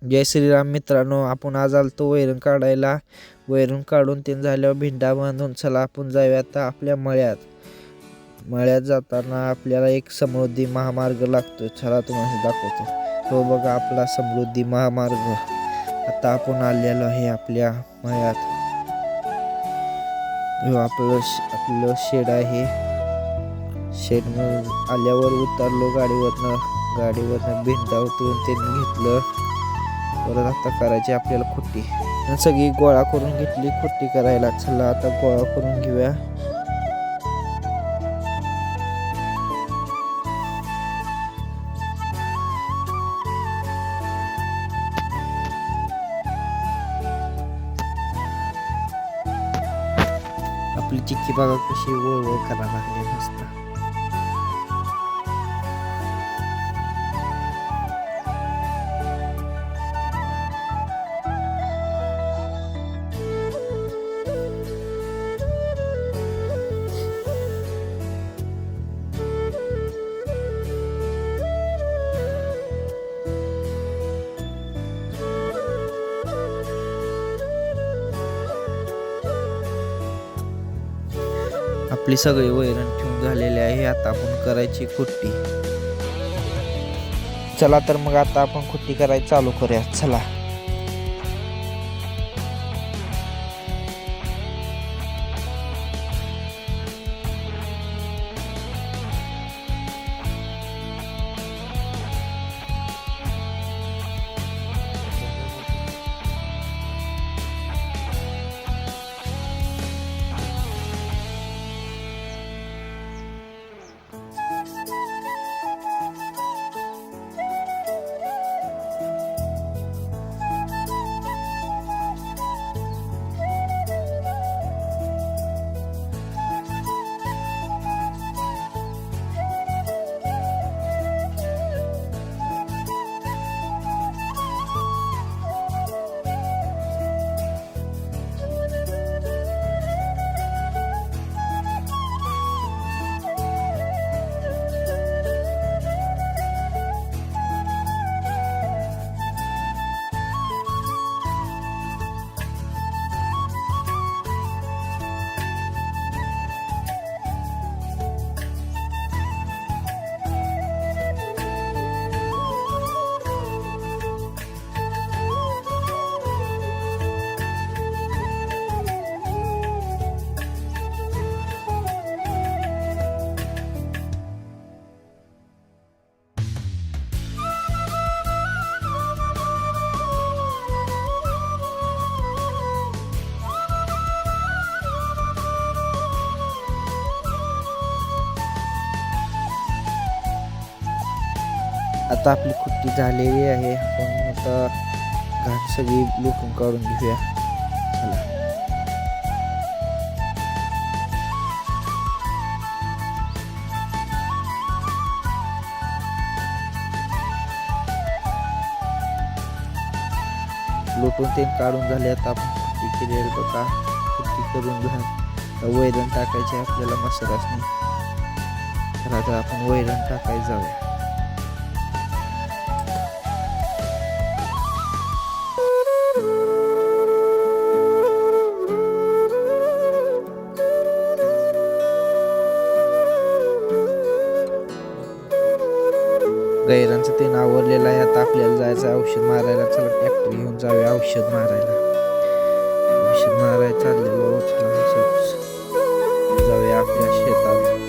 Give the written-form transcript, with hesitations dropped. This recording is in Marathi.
जय श्रीराम मित्रांनो, आपण आज आलतो वैरण काढायला. वैरण काढून ते झाल्यावर भिंडा बांधून चला आपण जाऊया आता आपल्या मळ्यात जाताना आपल्याला एक समृद्धी महामार्ग लागतो. चला तुम्हाला दाखवतो. तो बघा आपला समृद्धी महामार्ग. आता आपण आलेलो आहे आपल्या मळ्यात. आपलं शेड आहे. शेड आल्यावर उतरलो गाडीवरनं भिंडा उतरून त्यांनी घेतलं. परत आता करायची आपल्याला खुट्टी. सगळी गोळा करून घेतली खुट्टी करायला. चला आता गोळा करून घेऊया. आपली चिक्की बघा कशी वळ करायला लागली मस्त. आपली सगळी वैरण ठेवून झालेली आहे. आता आपण करायची खुट्टी. चला तर मग आता आपण खुट्टी करायची चालू करूया. चला आता आपली खुट्टी झालेली आहे. आपण आता घाण सगळी लुटून काढून घेऊया. चला लुटून ते काढून झाले. आता आपण खुट्टी केली बघा. खुट्टी करून वैरण टाकायची आपल्याला मसाल्यासनी. तर आता आपण वैरण टाकायला जाऊया. गैरांचं ते आवरलेलं आहे. आता आपल्याला जायचं औषध मारायला. चला ट्रॅक्टर घेऊन जाऊया औषध मारायला. औषध मारायला चाललेलो. चला जाऊया आपल्या शेतात.